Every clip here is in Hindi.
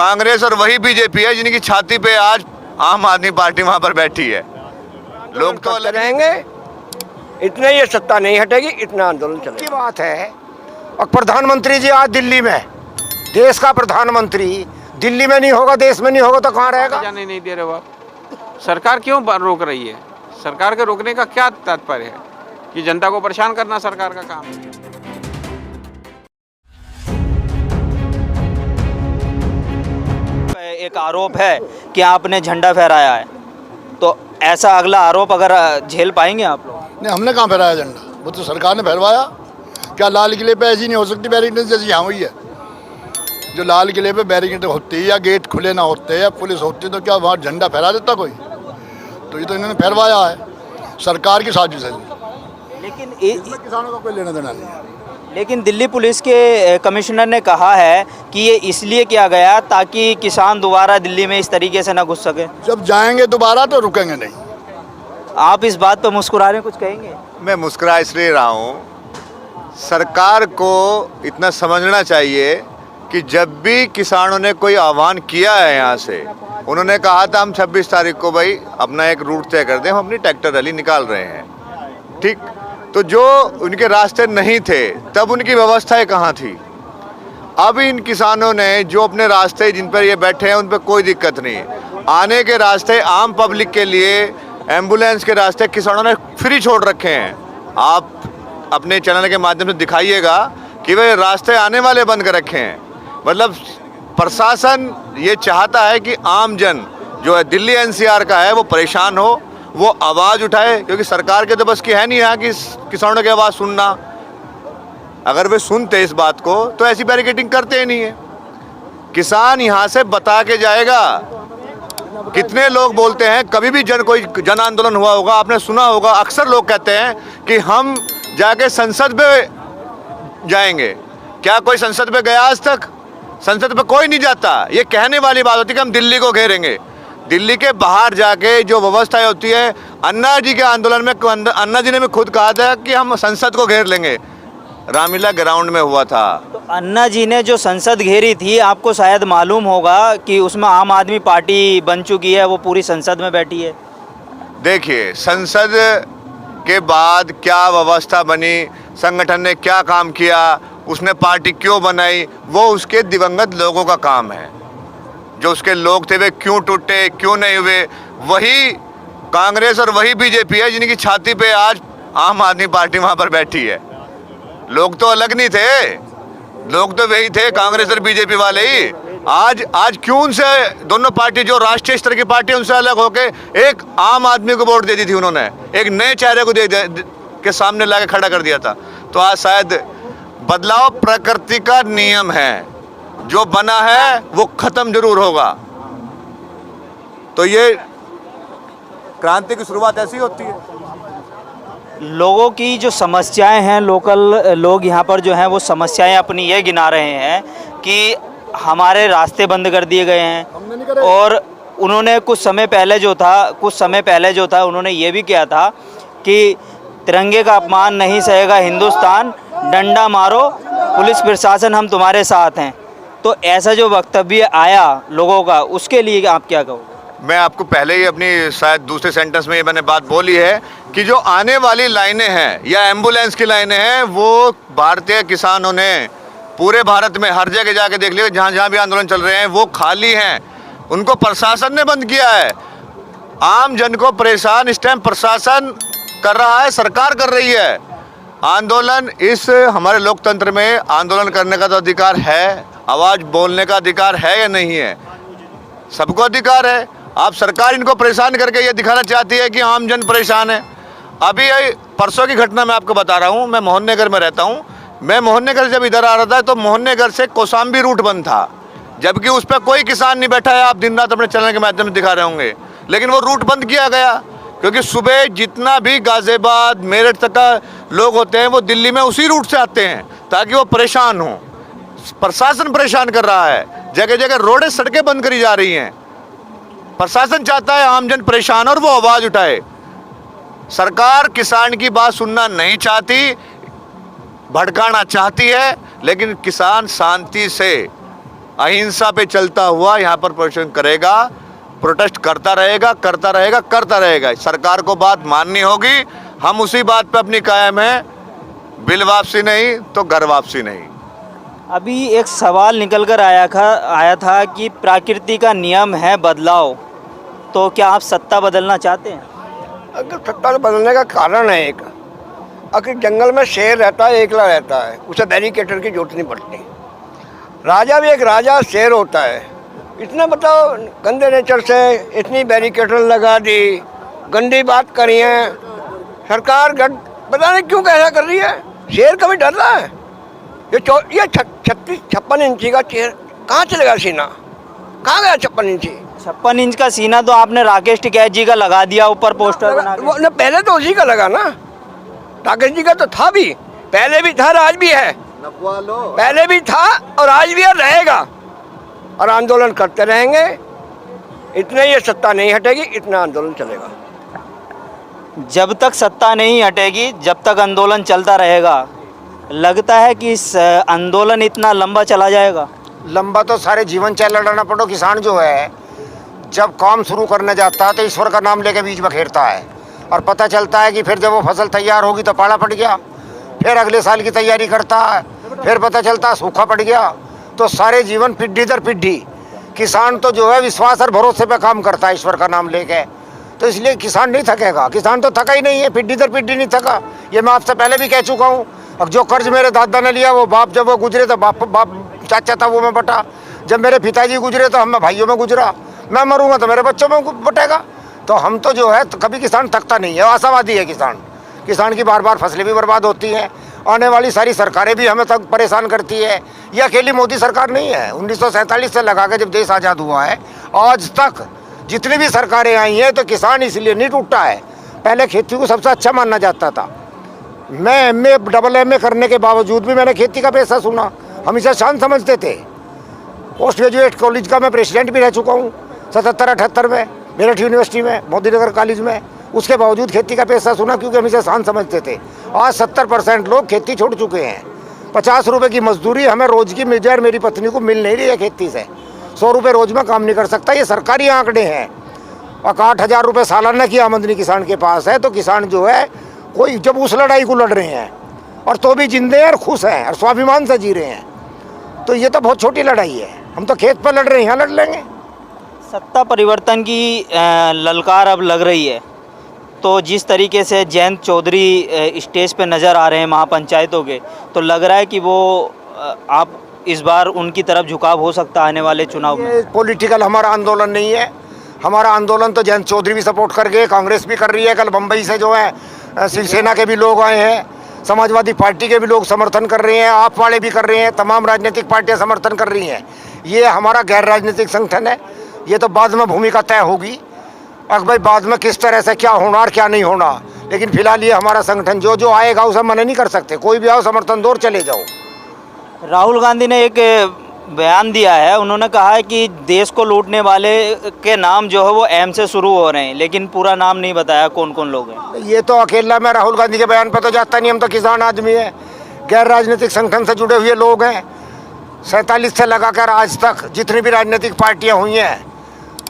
कांग्रेस और वही बीजेपी है जिनकी छाती पे आज आम आदमी पार्टी वहां पर बैठी है। लोग तो अलग रहेंगे, इतने ये सत्ता नहीं हटेगी, इतना आंदोलन चलेगा। की बात है। और प्रधानमंत्री जी आज दिल्ली में, देश का प्रधानमंत्री दिल्ली में नहीं होगा, देश में नहीं होगा तो कहाँ रहेगा? जाने नहीं दे रहे हो आप। सरकार क्यों रोक रही है? सरकार के रोकने का क्या तात्पर्य है? कि जनता को परेशान करना सरकार का काम है। एक आरोप है कि आपने झंडा फहराया है, तो ऐसा अगला आरोप अगर झेल पाएंगे आप लोग? नहीं, हमने कहाँ फहराया झंडा, वो तो सरकार ने फहरवाया। क्या लाल किले पे ऐसी नहीं हो सकती बैरिकेड जैसी यहाँ हुई है? जो लाल किले पे बैरिकेड होती है या गेट खुले ना होते या पुलिस होती तो क्या वहाँ झंडा फहरा देता कोई? तो ये तो इन्होंने फहरवाया है, सरकार की साजिश है। लेकिन किसानों का कोई लेना देना नहीं है। लेकिन दिल्ली पुलिस के कमिश्नर ने कहा है कि ये इसलिए किया गया ताकि किसान दोबारा दिल्ली में इस तरीके से ना घुस सके। जब जाएंगे दोबारा तो रुकेंगे नहीं। आप इस बात पर मुस्कुरा रहे हैं, कुछ कहेंगे? मैं मुस्कुरा इसलिए रहा हूँ, सरकार को इतना समझना चाहिए कि जब भी किसानों ने कोई आह्वान किया है यहाँ से, उन्होंने कहा था हम 26 तारीख को भाई अपना एक रूट तय कर दें, हम अपनी ट्रैक्टर रैली निकाल रहे हैं, ठीक। तो जो उनके रास्ते नहीं थे तब उनकी व्यवस्थाएं कहाँ थी? अब इन किसानों ने जो अपने रास्ते जिन पर ये बैठे हैं उन पर कोई दिक्कत नहीं, आने के रास्ते आम पब्लिक के लिए एम्बुलेंस के रास्ते किसानों ने फ्री छोड़ रखे हैं। आप अपने चैनल के माध्यम से दिखाइएगा कि वे रास्ते आने वाले बंद कर रखे हैं। मतलब प्रशासन ये चाहता है कि आम जन जो है दिल्ली एनसीआर का है वो परेशान हो, वो आवाज़ उठाए, क्योंकि सरकार के तो बस की है नहीं यहाँ कि किसानों की आवाज़ सुनना। अगर वे सुनते इस बात को तो ऐसी बैरिकेडिंग करते ही नहीं है। किसान यहाँ से बता के जाएगा। कितने लोग बोलते हैं, कभी भी कोई जन आंदोलन हुआ होगा, आपने सुना होगा, अक्सर लोग कहते हैं कि हम जाके संसद में जाएंगे। क्या कोई संसद में गया आज तक? संसद में कोई नहीं जाता। ये कहने वाली बात होती है कि हम दिल्ली को घेरेंगे। दिल्ली के बाहर जाके जो व्यवस्थाएं होती है, अन्ना जी के आंदोलन में अन्ना जी ने भी खुद कहा था कि हम संसद को घेर लेंगे, रामलीला ग्राउंड में हुआ था। तो अन्ना जी ने जो संसद घेरी थी, आपको शायद मालूम होगा कि उसमें आम आदमी पार्टी बन चुकी है, वो पूरी संसद में बैठी है। देखिए, संसद के बाद क्या व्यवस्था बनी, संगठन ने क्या काम किया, उसने पार्टी क्यों बनाई, वो उसके दिवंगत लोगों का काम है। जो उसके लोग थे वे क्यों टूटे, क्यों नहीं हुए, वही कांग्रेस और वही बीजेपी है जिनकी छाती पे आज आम आदमी पार्टी वहां पर बैठी है। लोग तो अलग नहीं थे, लोग तो वही थे, कांग्रेस और बीजेपी वाले ही। आज क्यों उनसे दोनों पार्टी जो राष्ट्रीय स्तर की पार्टी उनसे अलग होके एक आम आदमी को वोट दे दी थी, उन्होंने एक नए चेहरे को के सामने लाके खड़ा कर दिया था। तो आज शायद बदलाव प्रकृति का नियम है, जो बना है वो खत्म जरूर होगा। तो ये क्रांति की शुरुआत ऐसी होती है। लोगों की जो समस्याएं हैं, लोकल लोग यहाँ पर जो हैं वो समस्याएं अपनी ये गिना रहे हैं कि हमारे रास्ते बंद कर दिए गए हैं। और उन्होंने कुछ समय पहले जो था उन्होंने ये भी किया था कि तिरंगे का अपमान नहीं सहेगा हिंदुस्तान, डंडा मारो पुलिस प्रशासन, हम तुम्हारे साथ हैं। तो ऐसा जो वक्तव्य आया लोगों का, उसके लिए आप क्या कहोगे? मैं आपको पहले ही अपनी शायद दूसरे सेंटेंस में ये मैंने बात बोली है कि जो आने वाली लाइनें हैं या एम्बुलेंस की लाइनें हैं, वो भारतीय किसानों ने पूरे भारत में हर जगह जाके देख लिया, जहाँ जहाँ भी आंदोलन चल रहे हैं वो खाली हैं। उनको प्रशासन ने बंद किया है। आम जन को परेशान इस टाइम प्रशासन कर रहा है, सरकार कर रही है। आंदोलन, इस हमारे लोकतंत्र में आंदोलन करने का तो अधिकार है, आवाज़ बोलने का अधिकार है या नहीं है? सबको अधिकार है। आप सरकार इनको परेशान करके ये दिखाना चाहती है कि आम जन परेशान है। अभी परसों की घटना मैं आपको बता रहा हूँ। मैं मोहन नगर में रहता हूँ। मैं मोहन नगर जब इधर आ रहा था तो मोहन नगर से कौशाम्बी रूट बंद था, जबकि उस पर कोई किसान नहीं बैठा है। आप दिन रात अपने चैनल के माध्यम से दिखा रहे होंगे, लेकिन वो रूट बंद किया गया क्योंकि सुबह जितना भी गाजियाबाद मेरठ तक का लोग होते हैं वो दिल्ली में उसी रूट से आते हैं ताकि वो परेशान हों। प्रशासन परेशान कर रहा है, जगह जगह रोडें सड़कें बंद करी जा रही हैं। प्रशासन चाहता है आमजन परेशान और वो आवाज़ उठाए। सरकार किसान की बात सुनना नहीं चाहती, भड़काना चाहती है, लेकिन किसान शांति से अहिंसा पे चलता हुआ यहाँ पर प्रदर्शन करेगा, प्रोटेस्ट करता रहेगा, करता रहेगा, करता रहेगा। सरकार को बात माननी होगी। हम उसी बात पे अपनी कायम है, बिल वापसी नहीं तो घर वापसी नहीं। अभी एक सवाल निकल कर आया था कि प्रकृति का नियम है बदलाव, तो क्या आप सत्ता बदलना चाहते हैं? अगर सत्ता बदलने का कारण है एक, अगर जंगल में शेर रहता है, एकला रहता है, उसे बैरिकेटर की जरूरत नहीं पड़ती। राजा भी एक राजा शेर होता है। इतना बताओ, गंदे नेचर से इतनी बैरिकेटर लगा दी, गंदी बात करी है सरकार। पता नहीं क्यों कैसा कर रही है। शेर कभी डर रहा है? ये 56 इंची का शेर कहाँ चलेगा सीना? कहाँ गया 56 इंची? 56 इंच का सीना तो आपने राकेश टिकैत जी का लगा दिया ऊपर पोस्टर बना के। पहले तो उसी का लगा ना, राकेश जी का तो था भी, पहले भी था, आज भी है। पहले भी था और आज भी रहेगा, और आंदोलन करते रहेंगे। इतने ये सत्ता नहीं हटेगी, इतना आंदोलन चलेगा। जब तक सत्ता नहीं हटेगी, जब तक आंदोलन चलता रहेगा। लगता है कि इस आंदोलन इतना लंबा चला जाएगा? लंबा तो सारे जीवन चाहे लड़ना पड़ो। किसान जो है, जब काम शुरू करने जाता है तो ईश्वर का नाम लेके बीच में खेरता है, और पता चलता है कि फिर जब वो फसल तैयार होगी तो पाला पड़ गया, फिर अगले साल की तैयारी करता है, फिर पता चलता है सूखा पड़ गया। तो सारे जीवन पीढ़ी दर पीढ़ी किसान तो जो है विश्वास और भरोसे पे काम करता है ईश्वर का नाम लेके। तो इसलिए किसान नहीं थकेगा। किसान तो थका ही नहीं है, पीढ़ी दर पीढ़ी नहीं थका। ये मैं आपसे पहले भी कह चुका हूँ। अब जो कर्ज मेरे दादा ने लिया, वो बाप जब वो गुजरे तो बाप चाचा था वो में बटा। जब मेरे पिताजी गुजरे तो हम भाइयों में गुजरा। मैं मरूंगा तो मेरे बच्चों में बटेगा। तो हम तो जो है तो कभी किसान थकता नहीं है, आशावादी है किसान। किसान की बार बार फसलें भी बर्बाद होती हैं, आने वाली सारी सरकारें भी हमें तक परेशान करती है। ये अकेली मोदी सरकार नहीं है। 1947 से लगा के जब देश आज़ाद हुआ है आज तक जितनी भी सरकारें आई हैं, तो किसान इसलिए नहीं टूटा है। पहले खेती को सबसे अच्छा मानना जाता था। मैं MA AA करने के बावजूद भी मैंने खेती का पैसा सुना, हम इसे शान समझते थे। पोस्ट ग्रेजुएट कॉलेज का मैं प्रेसिडेंट भी रह चुका हूँ 77-78 में, मेरठ यूनिवर्सिटी में, मोदीनगर कॉलेज में। उसके बावजूद खेती का पैसा सुना, क्योंकि हम इसे शान समझते थे। आज 70% लोग खेती छोड़ चुके हैं। 50 रुपये की मजदूरी हमें रोज की मिल जाए, मेरी पत्नी को मिल नहीं रही है खेती से। 100 रुपये रोज में काम नहीं कर सकता। ये सरकारी आंकड़े हैं। और 6000 रुपये सालाना की आमदनी किसान के पास है। तो किसान जो है, कोई जब उस लड़ाई को लड़ रहे हैं और तो भी जिंदे हैं और खुश हैं और स्वाभिमान से जी रहे हैं, तो ये तो बहुत छोटी लड़ाई है। हम तो खेत पर लड़ रहे हैं, यहाँ लड़ लेंगे। सत्ता परिवर्तन की ललकार अब लग रही है, तो जिस तरीके से जयंत चौधरी स्टेज पे नज़र आ रहे हैं महापंचायतों के, तो लग रहा है कि वो आप इस बार उनकी तरफ झुकाव हो सकता है आने वाले चुनाव में। ये पॉलिटिकल हमारा आंदोलन नहीं है। हमारा आंदोलन तो जयंत चौधरी भी सपोर्ट कर गए, कांग्रेस भी कर रही है। कल बम्बई से जो है शिवसेना के भी लोग आए हैं, समाजवादी पार्टी के भी लोग समर्थन कर रहे हैं, आप वाले भी कर रहे हैं, तमाम राजनीतिक पार्टियां समर्थन कर रही हैं। ये हमारा गैर राजनीतिक संगठन है। ये तो बाद में भूमिका तय होगी, अब भाई बाद में किस तरह से क्या होना और क्या नहीं होना। लेकिन फिलहाल ये हमारा संगठन जो आएगा उसे मना नहीं कर सकते। कोई भी आओ, समर्थन दो और चले जाओ। राहुल गांधी ने एक बयान दिया है, उन्होंने कहा है कि देश को लूटने वाले के नाम जो है वो M से शुरू हो रहे हैं, लेकिन पूरा नाम नहीं बताया कौन कौन लोग हैं। ये तो अकेला मैं राहुल गांधी के बयान पर तो जाता नहीं। हम तो किसान आदमी है, गैर राजनीतिक संगठन से जुड़े हुए लोग हैं। 47 से लगाकर आज तक जितनी भी राजनीतिक पार्टियां हुई हैं,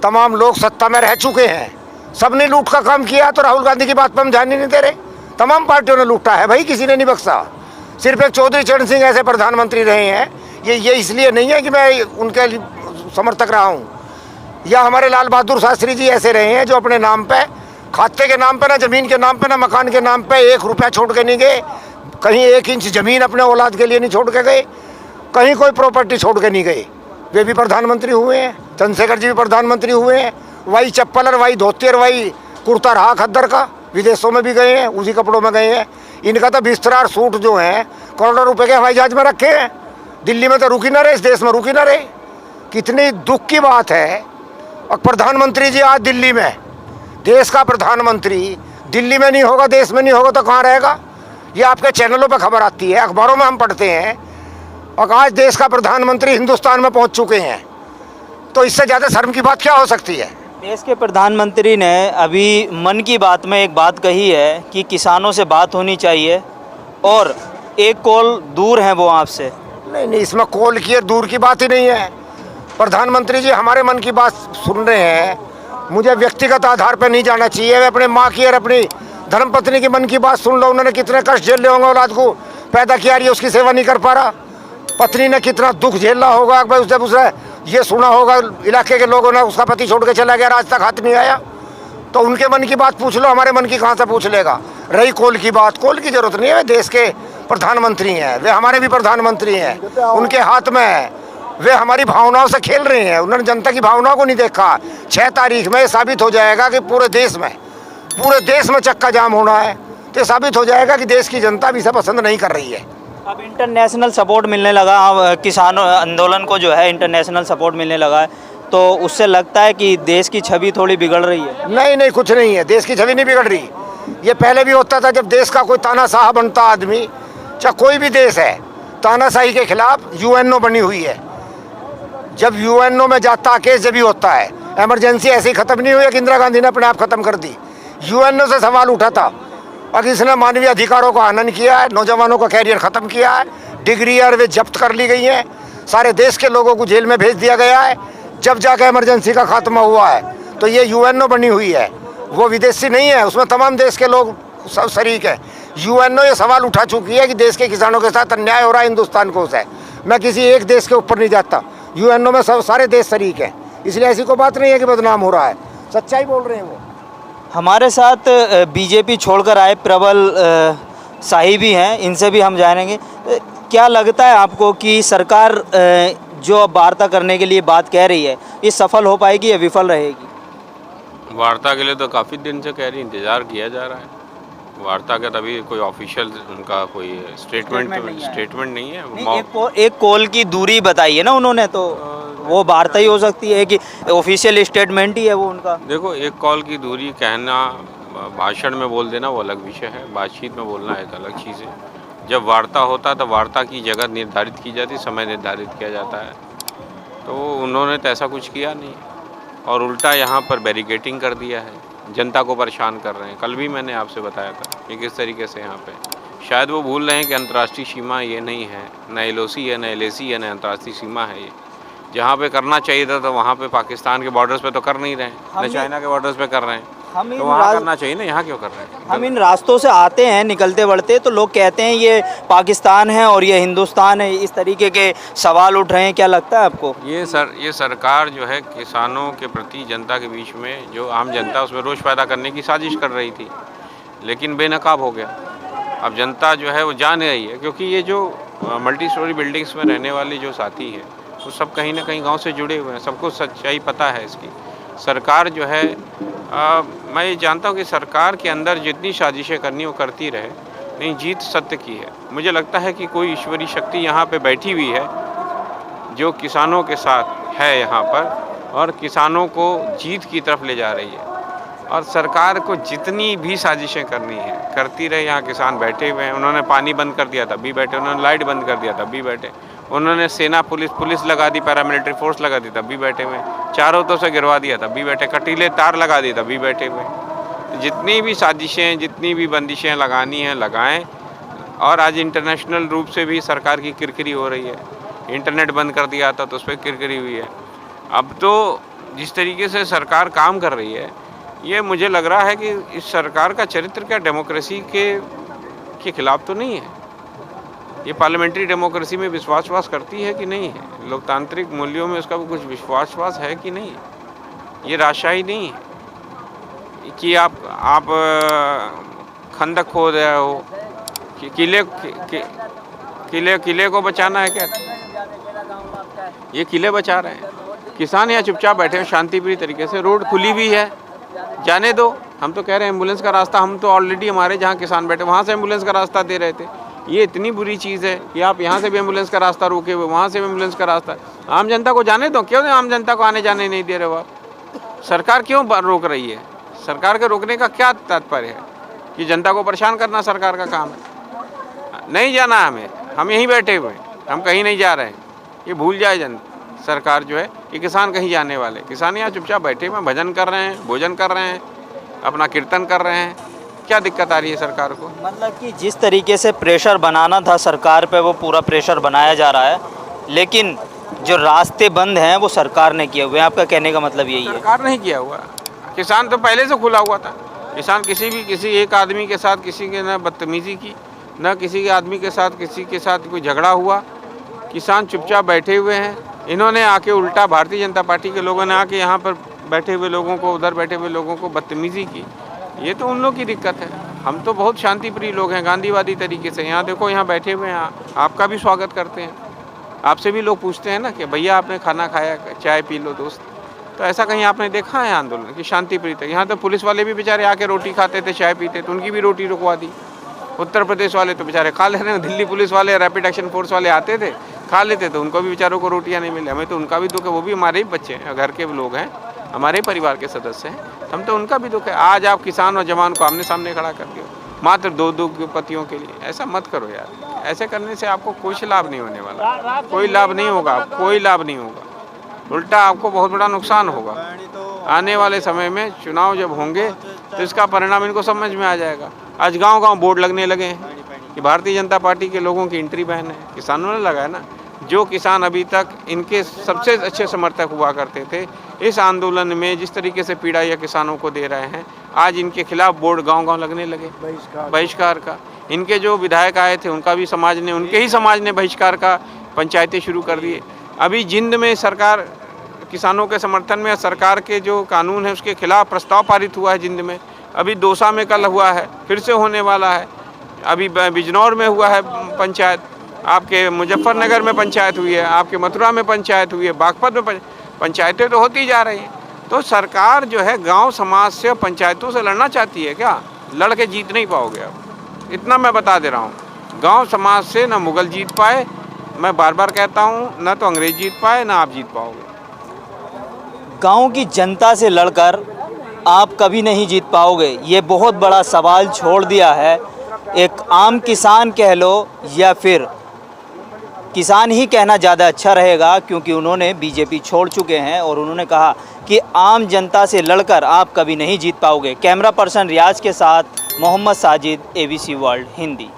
तमाम लोग सत्ता में रह चुके हैं। सब ने लूट का काम किया, तो राहुल गांधी की बात पर हम ध्यान ही नहीं दे रहे। तमाम पार्टियों ने लूटा है भाई, किसी ने नहीं बख्शा। सिर्फ एक चौधरी चरण सिंह ऐसे प्रधानमंत्री रहे हैं। ये इसलिए नहीं है कि मैं उनके समर्थक रहा हूँ, या हमारे लाल बहादुर शास्त्री जी ऐसे रहे हैं जो अपने नाम पे, खाते के नाम पे, ना ज़मीन के नाम पे, ना मकान के नाम पे 1 रुपया छोड़ के नहीं गए। कहीं 1 इंच ज़मीन अपने औलाद के लिए नहीं छोड़ के गए, कहीं कोई प्रॉपर्टी छोड़ के नहीं गए। वे भी प्रधानमंत्री हुए हैं। चंद्रशेखर जी भी प्रधानमंत्री हुए हैं। वही चप्पल और वही धोती और वही कुर्ता रहा खद्दर का, विदेशों में भी गए हैं, उसी कपड़ों में गए हैं। इनका तो बिस्तर और सूट जो है करोड़ों रुपए के हवाई जहाज में रखे हैं। दिल्ली में तो रुकी ना रहे, इस देश में रुकी ना रहे। कितनी दुख की बात है। और प्रधानमंत्री जी आज दिल्ली में, देश का प्रधानमंत्री दिल्ली में नहीं होगा, देश में नहीं होगा तो कहाँ रहेगा? ये आपके चैनलों पर खबर आती है, अखबारों में हम पढ़ते हैं। और आज देश का प्रधानमंत्री हिंदुस्तान में पहुंच चुके हैं, तो इससे ज़्यादा शर्म की बात क्या हो सकती है? देश के प्रधानमंत्री ने अभी मन की बात में एक बात कही है कि किसानों से बात होनी चाहिए और एक कॉल दूर है वो आपसे। नहीं, इसमें कॉल की दूर की बात ही नहीं है। प्रधानमंत्री जी हमारे मन की बात सुन रहे हैं, मुझे व्यक्तिगत आधार पर नहीं जाना चाहिए। वे अपने माँ की और अपनी धर्मपत्नी की मन की बात सुन लो। उन्होंने कितने कष्ट झेले होंगे, औलाद को पैदा किया रही है, उसकी सेवा नहीं कर पा रहा। पत्नी ने कितना दुख झेलना होगा। भाई जब उसने ये सुना होगा इलाके के लोगों ने, उसका पति छोड़ के चला गया, आज तक हाथ नहीं आया, तो उनके मन की बात पूछ लो, हमारे मन की कहाँ से पूछ लेगा। रही कोल की बात, कोल की जरूरत नहीं है। वे देश के प्रधानमंत्री हैं, वे हमारे भी प्रधानमंत्री हैं, उनके हाथ में है। वे हमारी भावनाओं से खेल रहे हैं, उन्होंने जनता की भावनाओं को नहीं देखा। 6 तारीख में साबित हो जाएगा कि पूरे देश में चक्का जाम होना है, तो साबित हो जाएगा कि देश की जनता भी इसे पसंद नहीं कर रही है। अब इंटरनेशनल सपोर्ट मिलने लगा, अब किसानों आंदोलन को जो है इंटरनेशनल सपोर्ट मिलने लगा है, तो उससे लगता है कि देश की छवि थोड़ी बिगड़ रही है। नहीं, कुछ नहीं है, देश की छवि नहीं बिगड़ रही। ये पहले भी होता था, जब देश का कोई तानाशाह बनता आदमी, चाहे कोई भी देश है, तानाशाही के खिलाफ यूएनओ बनी हुई है। जब यूएनओ में जाता केस जब भी होता है, इमरजेंसी ऐसे ही खत्म नहीं हुई है कि इंदिरा गांधी ने अपने आप खत्म कर दी। यूएनओ से सवाल उठा था और इसने मानवीय अधिकारों का हनन किया है, नौजवानों का कैरियर खत्म किया है, डिग्री और वे जब्त कर ली गई हैं, सारे देश के लोगों को जेल में भेज दिया गया है। जब जाकर इमरजेंसी का खात्मा हुआ है, तो ये यूएनओ बनी हुई है, वो विदेशी नहीं है, उसमें तमाम देश के लोग सब शरीक है। यूएनओ ये सवाल उठा चुकी है कि देश के किसानों के साथ अन्याय हो रहा है हिंदुस्तान को से। मैं किसी एक देश के ऊपर नहीं जाता, यूएनओ में सब सारे देश शरीक हैं, इसलिए ऐसी कोई बात नहीं है कि बदनाम हो रहा है, सच्चाई बोल रहे हैं वो। हमारे साथ बीजेपी छोड़कर आए प्रबल शाही भी हैं, इनसे भी हम जानेंगे। क्या लगता है आपको कि सरकार जो वार्ता करने के लिए बात कह रही है, ये सफल हो पाएगी या विफल रहेगी? वार्ता के लिए तो काफ़ी दिन से कह रही, इंतज़ार किया जा रहा है। वार्ता का तभी कोई ऑफिशियल उनका कोई स्टेटमेंट नहीं है। एक कॉल की दूरी बताई है ना उन्होंने, तो वो वार्ता ही हो सकती है कि ऑफिशियल स्टेटमेंट ही है वो उनका। देखो, एक कॉल की दूरी कहना, भाषण में बोल देना वो अलग विषय है, बातचीत में बोलना एक अलग चीज़ है। जब वार्ता होता है तो वार्ता की जगह निर्धारित की जाती, समय निर्धारित किया जाता है, तो उन्होंने तो ऐसा कुछ किया नहीं और उल्टा यहाँ पर बैरिकेटिंग कर दिया है, जनता को परेशान कर रहे हैं। कल भी मैंने आपसे बताया था कि किस तरीके से यहाँ पे शायद वो भूल रहे हैं कि अंतर्राष्ट्रीय सीमा ये नहीं है, न LOC है, न LAC है, न अंतर्राष्ट्रीय सीमा है। ये जहाँ पे करना चाहिए था तो वहाँ पे पाकिस्तान के बॉर्डर्स पे तो कर नहीं रहे हैं, न चाइना के बॉर्डर्स पे कर रहे हैं, तो वहाँ करना चाहिए ना, यहाँ क्यों कर रहे हैं? हम इन रास्तों से आते हैं निकलते बढ़ते, तो लोग कहते हैं ये पाकिस्तान है और ये हिंदुस्तान है, इस तरीके के सवाल उठ रहे हैं। क्या लगता है आपको? ये सरकार जो है किसानों के प्रति जनता के बीच में जो आम जनता उसमें रोष पैदा करने की साजिश कर रही थी, लेकिन बेनकाब हो गया। अब जनता जो है वो जान रही है, क्योंकि ये जो मल्टी स्टोरी बिल्डिंग्स में रहने वाले जो साथी हैं वो सब कहीं ना कहीं गांव से जुड़े हुए हैं, सबको सच्चाई पता है इसकी। सरकार जो है मैं ये जानता हूँ कि सरकार के अंदर जितनी साजिशें करनी वो करती रहे, नहीं जीत सत्य की है। मुझे लगता है कि कोई ईश्वरीय शक्ति यहाँ पे बैठी हुई है जो किसानों के साथ है यहाँ पर और किसानों को जीत की तरफ ले जा रही है। और सरकार को जितनी भी साजिशें करनी है करती रहे, यहाँ किसान बैठे हुए हैं। उन्होंने पानी बंद कर दिया तब भी बैठे, उन्होंने लाइट बंद कर दिया तब भी बैठे, उन्होंने सेना पुलिस लगा दी, पैरामिलिट्री फोर्स लगा दी तब भी बैठे हुए, चारों तरफ से गिरवा दिया तब भी बैठे, कटीले तार लगा दिए तब भी बैठे हुए। जितनी भी साजिशें, जितनी भी बंदिशें लगानी हैं लगाएं। और आज इंटरनेशनल रूप से भी सरकार की किरकिरी हो रही है, इंटरनेट बंद कर दिया था तो उस पर किरकिरी हुई है। अब तो जिस तरीके से सरकार काम कर रही है, ये मुझे लग रहा है कि इस सरकार का चरित्र क्या डेमोक्रेसी के खिलाफ तो नहीं है। ये पार्लियामेंट्री डेमोक्रेसी में विश्वास करती है कि नहीं है, लोकतांत्रिक मूल्यों में उसका कुछ विश्वास है कि नहीं है। ये राजशाही नहीं है कि आप खंदक खोद रहे हो कि किले को बचाना है क्या? ये किले बचा रहे हैं। किसान यहाँ चुपचाप बैठे हैं शांतिप्रिय तरीके से, रोड खुली भी है, जाने दो। हम तो कह रहे हैं एम्बुलेंस का रास्ता, हम तो ऑलरेडी हमारे जहाँ किसान बैठे वहाँ से एम्बुलेंस का रास्ता दे रहे थे। ये इतनी बुरी चीज़ है कि आप यहाँ से भी एम्बुलेंस का रास्ता रोके हुए, वहाँ से भी एम्बुलेंस का रास्ता। आम जनता को जाने दो, क्यों आम जनता को आने जाने नहीं दे रहे हो आप? सरकार क्यों रोक रही है? सरकार के रोकने का क्या तात्पर्य है? कि जनता को परेशान करना सरकार का काम है? नहीं जाना हमें, हम यहीं बैठे हुए हैं, हम कहीं नहीं जा रहे हैं। ये भूल जाए जनता, सरकार जो है कि किसान कहीं जाने वाले, किसान यहाँ चुपचाप बैठे हुए भजन कर रहे हैं, भोजन कर रहे हैं, अपना कीर्तन कर रहे हैं। क्या दिक्कत आ रही है सरकार को? मतलब कि जिस तरीके से प्रेशर बनाना था सरकार पे वो पूरा प्रेशर बनाया जा रहा है, लेकिन जो रास्ते बंद हैं वो सरकार ने किए हुए हैं, आपका कहने का मतलब यही है? सरकार नहीं किया हुआ, किसान तो पहले से खुला हुआ था। किसान किसी एक आदमी के साथ किसी के न बदतमीजी की, न किसी के आदमी के साथ कोई झगड़ा हुआ। किसान चुपचाप बैठे हुए हैं। इन्होंने आके उल्टा भारतीय जनता पार्टी के लोगों ने आके यहाँ पर बैठे हुए लोगों को, उधर बैठे हुए लोगों को बदतमीजी की। ये तो उन लोगों की दिक्कत है। हम तो बहुत शांतिप्रिय लोग हैं, गांधीवादी तरीके से। यहाँ देखो, यहाँ बैठे हुए हैं, आपका भी स्वागत करते हैं। आपसे भी लोग पूछते हैं ना कि भैया आपने खाना खाया, चाय पी लो दोस्त। तो ऐसा कहीं आपने देखा है आंदोलन की शांतिप्रिय तक? यहाँ तो पुलिस वाले भी बेचारे आके रोटी खाते थे, चाय पीते, तो उनकी भी रोटी रुकवा दी। उत्तर प्रदेश वाले तो बेचारे खा ले रहे हैं। दिल्ली पुलिस वाले, रैपिड एक्शन फोर्स वाले आते थे, खा लेते थे, उनको भी बेचारों को रोटियाँ नहीं मिली। हमें तो उनका भी दुख है, वो भी हमारे ही बच्चे हैं, घर के लोग हैं, हमारे परिवार के सदस्य हैं। हम तो उनका भी दुख है। आज आप किसान और जवान को आमने सामने खड़ा कर दियो, मात्र दो पतियों के लिए। ऐसा मत करो यार। ऐसे करने से आपको कुछ लाभ नहीं होने वाला, कोई लाभ नहीं होगा, कोई लाभ नहीं होगा। उल्टा आपको बहुत बड़ा नुकसान होगा। आने वाले समय में चुनाव जब होंगे तो इसका परिणाम इनको समझ में आ जाएगा। आज गांव-गांव बोर्ड लगने लगे हैं कि भारतीय जनता पार्टी के लोगों की एंट्री बैन है। किसानों ने लगाया ना। जो किसान अभी तक इनके सबसे अच्छे समर्थक हुआ करते थे, इस आंदोलन में जिस तरीके से पीड़ा या किसानों को दे रहे हैं, आज इनके खिलाफ बोर्ड गांव-गांव लगने लगे बहिष्कार का। इनके जो विधायक आए थे उनका भी उनके ही समाज ने बहिष्कार का पंचायतें शुरू कर दिए। अभी जिंद में सरकार किसानों के समर्थन में सरकार के जो कानून है उसके खिलाफ प्रस्ताव पारित हुआ है जिंद में। अभी दौसा में कल हुआ है, फिर से होने वाला है। अभी बिजनौर में हुआ है पंचायत, आपके मुजफ्फरनगर में पंचायत हुई है, आपके मथुरा में पंचायत हुई है, बागपत में पंचायतें तो होती जा रही हैं। तो सरकार जो है गांव समाज से, पंचायतों से लड़ना चाहती है क्या? लड़ के जीत नहीं पाओगे आप, इतना मैं बता दे रहा हूँ। गांव समाज से ना मुगल जीत पाए, मैं बार बार कहता हूँ, ना तो अंग्रेज जीत पाए, ना आप जीत पाओगे। गांव की जनता से लड़कर आप कभी नहीं जीत पाओगे, ये बहुत बड़ा सवाल छोड़ दिया है। एक आम किसान कह लो या फिर किसान ही कहना ज़्यादा अच्छा रहेगा, क्योंकि उन्होंने बीजेपी छोड़ चुके हैं और उन्होंने कहा कि आम जनता से लड़कर आप कभी नहीं जीत पाओगे। कैमरा पर्सन रियाज के साथ मोहम्मद साजिद, ABC वर्ल्ड हिंदी।